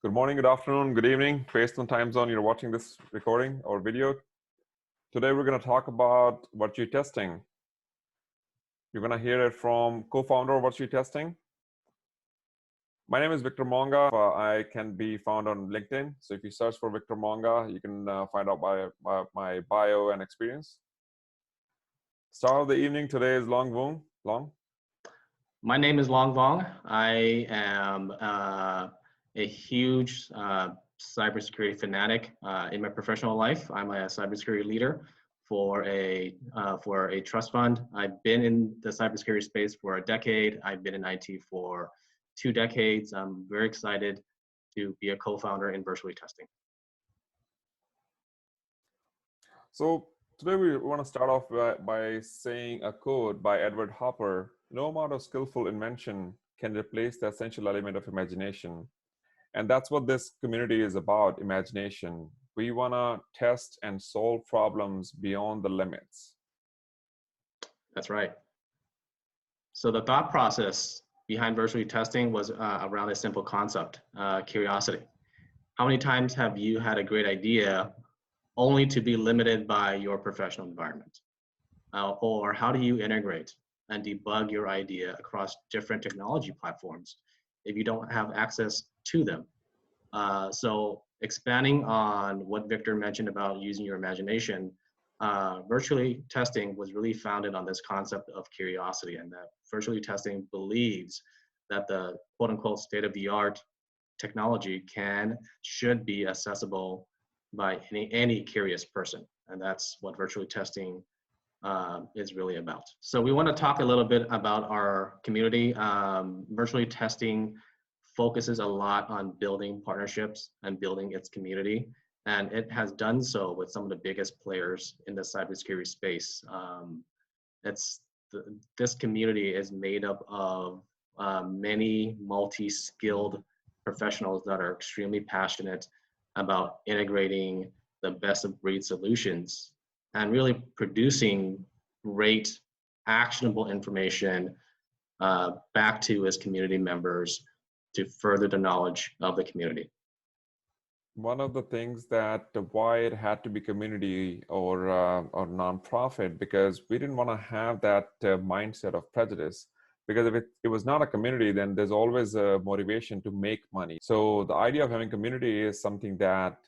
Good morning, good afternoon, good evening, based on time zone you're watching this recording or video. Today we're going to talk about virtue testing. You're going to hear it from co-founder of virtue testing. My name is Victor Monga. I can be found on LinkedIn. So if you search for Victor Monga, you can find out my bio and experience. Star of the evening today is Long Vuong. Long? My name is Long Vuong. I am a huge cybersecurity fanatic in my professional life. I'm a cybersecurity leader for a trust fund. I've been in the cybersecurity space for a decade. I've been in IT for 2 decades. I'm very excited to be a co-founder in virtually testing. So today we want to start off by saying a quote by Edward Hopper: "No amount of skillful invention can replace the essential element of imagination." And that's what this community is about, imagination. We want to test and solve problems beyond the limits. That's right. So the thought process behind virtually testing was around a simple concept, curiosity. How many times have you had a great idea only to be limited by your professional environment? Or how do you integrate and debug your idea across different technology platforms if you don't have access to them? So expanding on what Victor mentioned about using your imagination, virtually testing was really founded on this concept of curiosity, and that virtually testing believes that the quote unquote state-of-the-art technology should be accessible by any curious person. And that's what virtually testing is really about. So we want to talk a little bit about our community. Virtually testing focuses a lot on building partnerships and building its community. And it has done so with some of the biggest players in the cybersecurity space. This community is made up of many multi-skilled professionals that are extremely passionate about integrating the best of breed solutions and really producing great actionable information back to his community members to further the knowledge of the community. One of the things that why it had to be community or nonprofit, because we didn't want to have that mindset of prejudice. Because if it was not a community, then there's always a motivation to make money. So the idea of having community is something that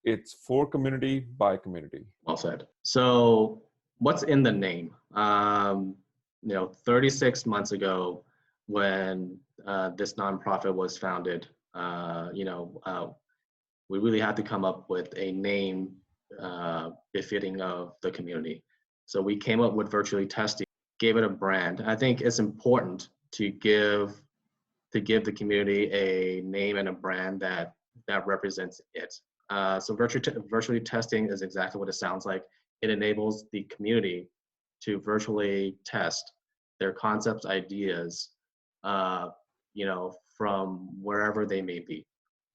it's for community by community. Well said. So what's in the name? 36 months ago, when this nonprofit was founded, we really had to come up with a name befitting of the community. So we came up with virtually testing, gave it a brand. I think it's important to give the community a name and a brand that represents it. So virtually testing is exactly what it sounds like. It enables the community to virtually test their concepts, ideas, from wherever they may be.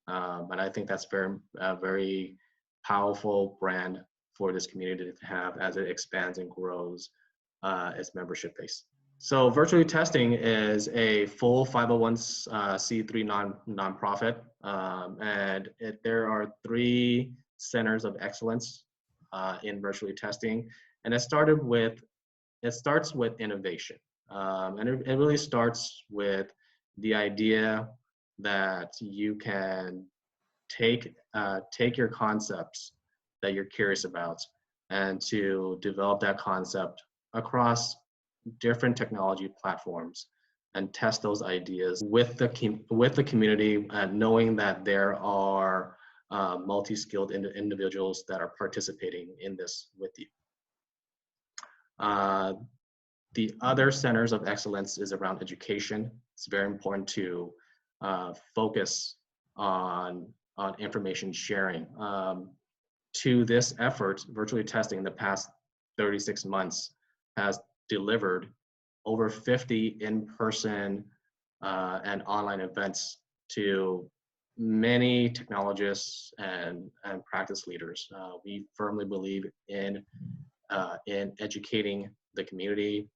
And I think that's very powerful brand for this community to have as it expands and grows its membership base. So virtually testing is a full 501c3 nonprofit, and there are 3 centers of excellence in virtually testing, and it starts with innovation, and it really starts with the idea that you can take your concepts that you're curious about and to develop that concept across different technology platforms and test those ideas with the community, knowing that there are multi-skilled individuals that are participating in this with you. The other centers of excellence is around education. It's very important to focus on information sharing. To this effort, virtually testing in the past 36 months has delivered over 50 in-person and online events to many technologists and practice leaders. We firmly believe in educating the community,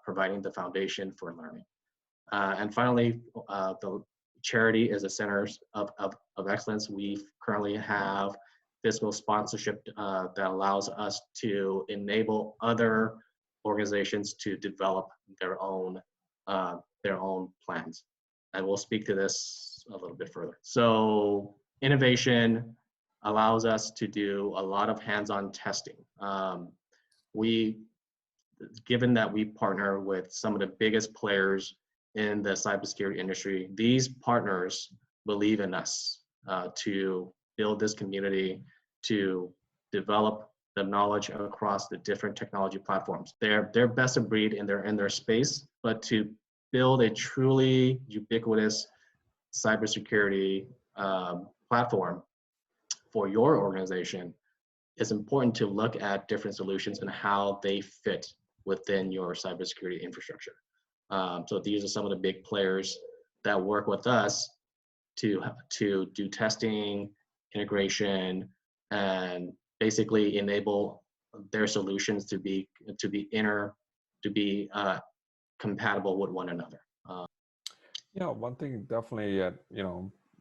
providing the foundation for learning. And finally, charity is a center of excellence. We currently have fiscal sponsorship that allows us to enable other organizations to develop their own plans. And we'll speak to this a little bit further. So innovation allows us to do a lot of hands-on testing. Given that we partner with some of the biggest players in the cybersecurity industry, these partners believe in us to build this community, to develop the knowledge across the different technology platforms. They're best of breed in their space, but to build a truly ubiquitous cybersecurity platform for your organization, it's important to look at different solutions and how they fit within your cybersecurity infrastructure. So these are some of the big players that work with us to do testing, integration, and basically enable their solutions to be compatible with one another. Yeah, one thing definitely, a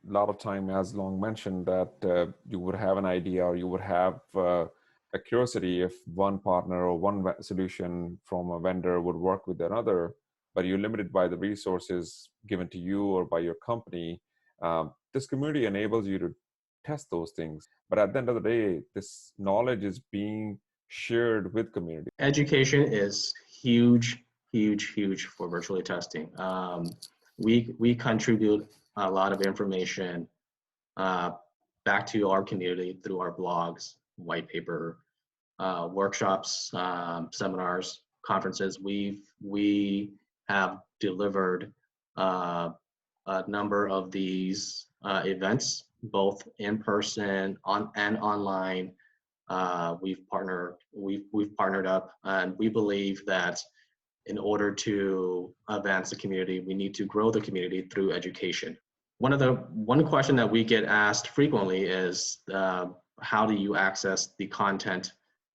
lot of time, as Long mentioned, that you would have an idea or you would have a curiosity if one partner or one solution from a vendor would work with another, but you're limited by the resources given to you or by your company. This community enables you to test those things. But at the end of the day, this knowledge is being shared with community. Education is huge, huge, huge for virtually testing. We contribute a lot of information back to our community through our blogs, white paper, workshops, seminars, conferences. We have delivered a number of these events, both in person and online. We've partnered up, and we believe that in order to advance the community, we need to grow the community through education. One question that we get asked frequently is how do you access the content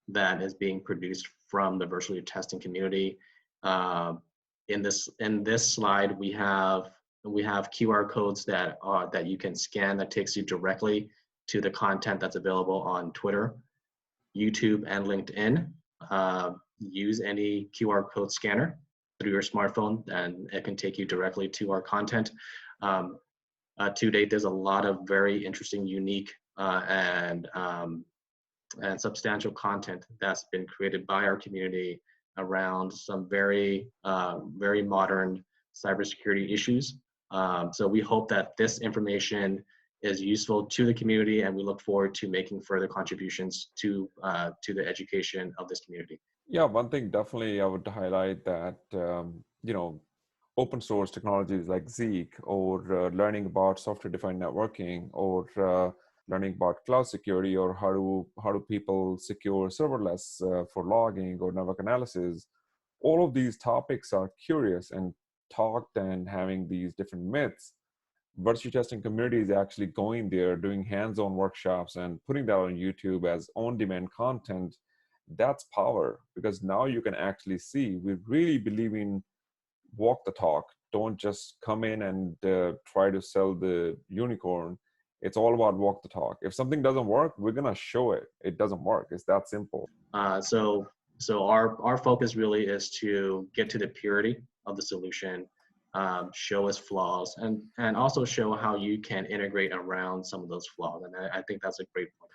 that is being produced from the virtually testing community? In this slide, we have QR codes that you can scan that takes you directly to the content that's available on Twitter, YouTube, and LinkedIn. Use any QR code scanner through your smartphone, and it can take you directly to our content. To date, there's a lot of very interesting, unique, and substantial content that's been created by our community around some very modern cybersecurity issues. So we hope that this information is useful to the community, and we look forward to making further contributions to the education of this community. Yeah, one thing definitely I would highlight that, open source technologies like Zeek, or learning about software-defined networking, or learning about cloud security, or how do people secure serverless for logging or network analysis. All of these topics are curious and talked and having these different myths. Virtue testing community is actually going there, doing hands-on workshops and putting that on YouTube as on-demand content. That's power, because now you can actually see we really believe in walk the talk. Don't just come in and try to sell the unicorn. It's all about walk the talk. If something doesn't work, we're gonna show it. It doesn't work. It's that simple. So our focus really is to get to the purity of the solution, show its flaws, and also show how you can integrate around some of those flaws. And I think that's a great point.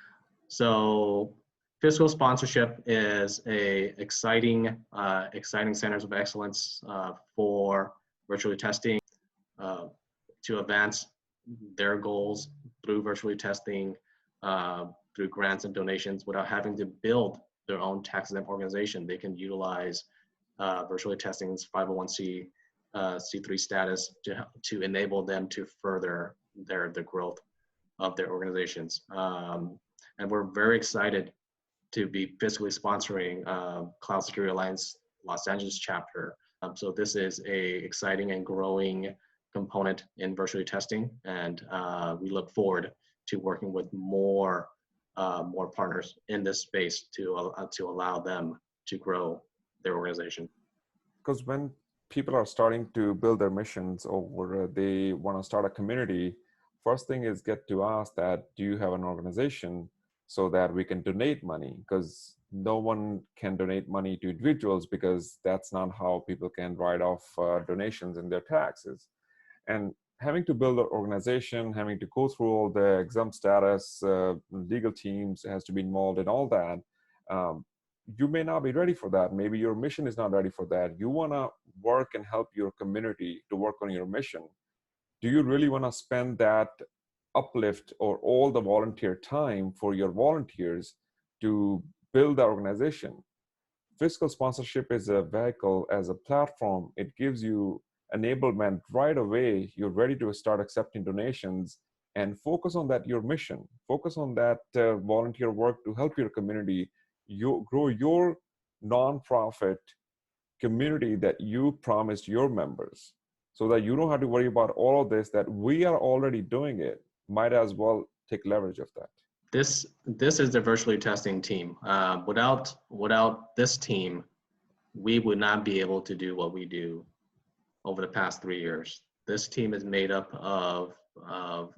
So fiscal sponsorship is a exciting centers of excellence for virtually testing to advance their goals through virtually testing, through grants and donations, without having to build their own tax-exempt organization. They can utilize virtually testing's 501c C3 status to enable them to further the growth of their organizations. And we're very excited to be fiscally sponsoring Cloud Security Alliance Los Angeles chapter. So this is a exciting and growing component in virtually testing, and we look forward to working with more partners in this space to allow them to grow their organization. Because when people are starting to build their missions, or they want to start a community, first thing is get to ask that, do you have an organization so that we can donate money? Because no one can donate money to individuals, because that's not how people can write off donations in their taxes. And having to build an organization, having to go through all the exam status, legal teams has to be involved in all that. You may not be ready for that. Maybe your mission is not ready for that. You want to work and help your community to work on your mission. Do you really want to spend that uplift or all the volunteer time for your volunteers to build the organization? Fiscal sponsorship is a vehicle, as a platform. It gives you enablement right away. You're ready to start accepting donations and focus on that, your mission. Focus on that volunteer work to help your community. You grow your nonprofit community that you promised your members, so that you don't have to worry about all of this, that we are already doing it. Might as well take leverage of that. This is the virtually testing team. Without this team, we would not be able to do what we do over the past 3 years. This team is made up of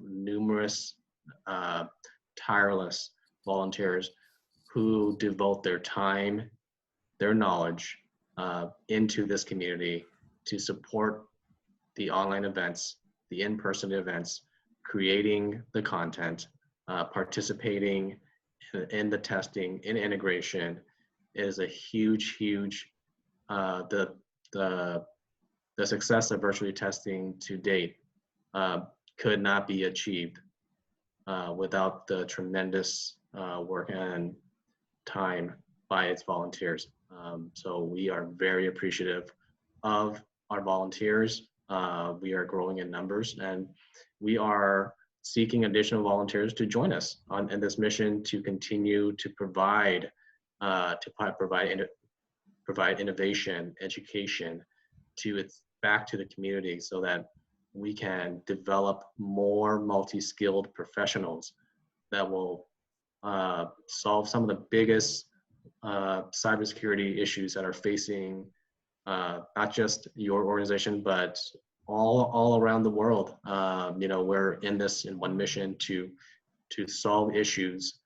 numerous tireless volunteers who devote their time, their knowledge into this community to support the online events, the in-person events, creating the content, participating in the testing, in integration. Is a huge, the success of virtually testing to date could not be achieved without the tremendous work and time by its volunteers. So we are very appreciative of our volunteers. We are growing in numbers, and we are seeking additional volunteers to join us in this mission to continue to provide innovation, education back to the community, so that we can develop more multi-skilled professionals that will solve some of the biggest cybersecurity issues that are facing not just your organization, but all around the world. We're in this in one mission to solve issues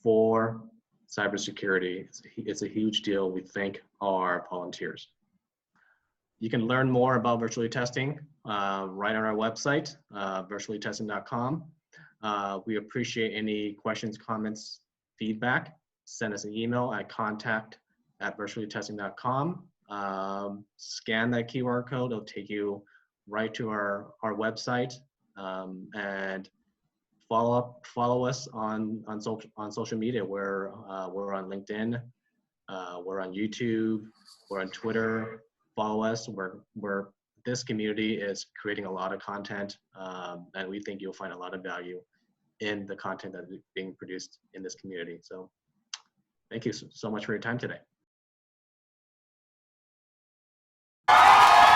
for cybersecurity. It's a huge deal. We thank our volunteers. You can learn more about virtually testing right on our website, virtuallytesting.com. We appreciate any questions, comments, feedback. Send us an email at contact@virtuallytesting.com. Scan that QR code. It'll take you right to our website, and follow us on social media. We're on LinkedIn, we're on YouTube, we're on Twitter. Follow us. This community is creating a lot of content, and we think you'll find a lot of value in the content that is being produced in this community. So thank you so much for your time today.